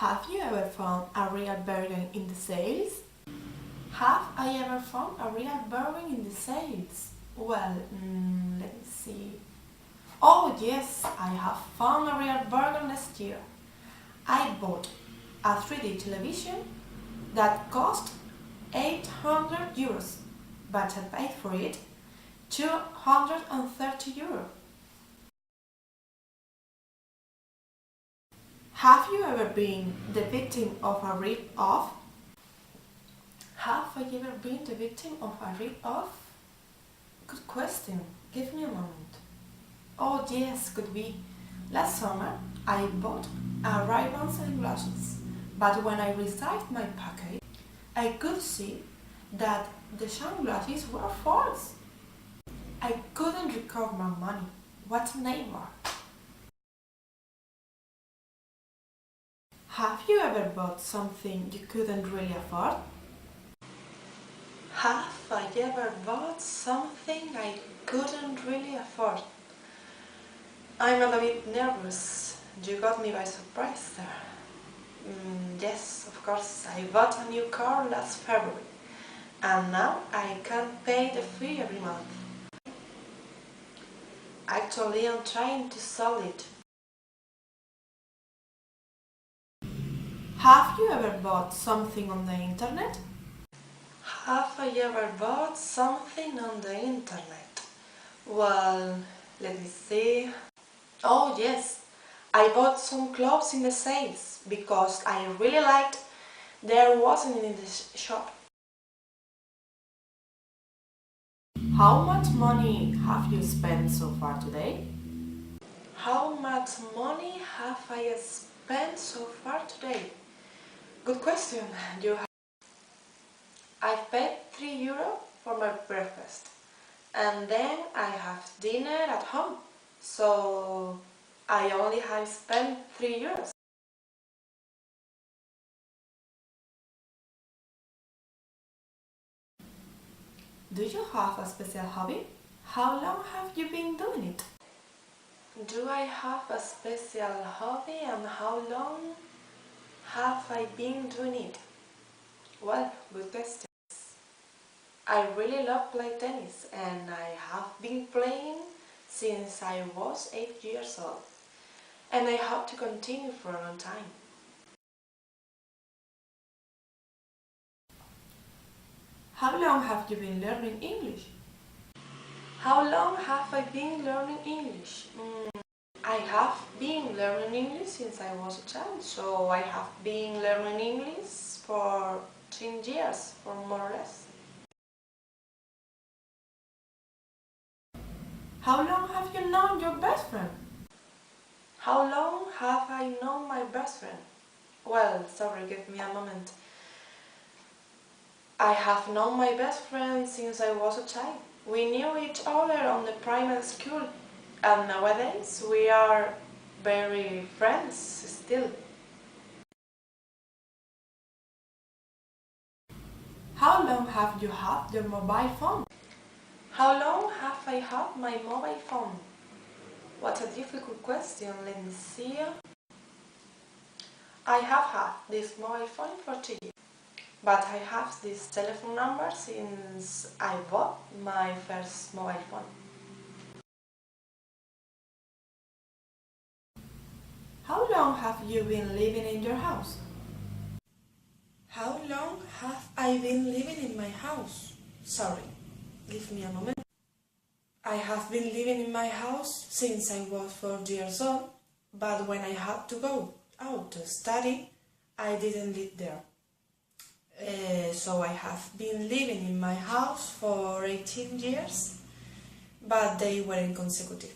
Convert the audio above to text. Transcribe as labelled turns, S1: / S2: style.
S1: Have you ever found a real bargain in the sales? Have I ever found a real bargain in the sales? Well, let me see. Oh yes, I have found a real bargain last year. I bought a 3D television that cost 800 euros, but I paid for it 230 euros. Have you ever been the victim of a rip-off? Have I ever been the victim of a rip-off? Good question. Give me a moment. Oh yes, could be. Last summer I bought a Ray-Ban sunglasses, but when I received my package, I could see that the sunglasses were false. I couldn't recover my money. What a nightmare! Have you ever bought something you couldn't really afford? Have I ever bought something I couldn't really afford? I'm a little bit nervous. You got me by surprise there. Yes, of course, I bought a new car last February, and now I can't pay the fee every month. Actually, I'm trying to sell it. Have you ever bought something on the internet? Have I ever bought something on the internet? Well, let me see. Oh yes, I bought some clothes in the sales because I really liked there wasn't in the shop. How much money have you spent so far today? How much money have I spent so far today? Good question. I've paid 3 euro for my breakfast, and then I have dinner at home, so I only have spent 3 euros. Do you have a special hobby? How long have you been doing it? Do I have a special hobby and how long have I been doing it? Well, good question. I really love playing tennis and I have been playing since I was 8 years old, and I hope to continue for a long time. How long have you been learning English? How long have I been learning English? I have been learning English since I was a child, so I have been learning English for 10 years, or more or less. How long have you known your best friend? How long have I known my best friend? Well, sorry, give me a moment. I have known my best friend since I was a child. We knew each other on the primary school, and nowadays we are very friends still. How long have you had your mobile phone? How long have I had my mobile phone? What a difficult question, let me see. I have had this mobile phone for 2 years, but I have this telephone number since I bought my first mobile phone. How long have you been living in your house? How long have I been living in my house? Sorry, give me a moment. I have been living in my house since I was 4 years old, but when I had to go out to study, I didn't live there. So I have been living in my house for 18 years, but they weren't consecutive.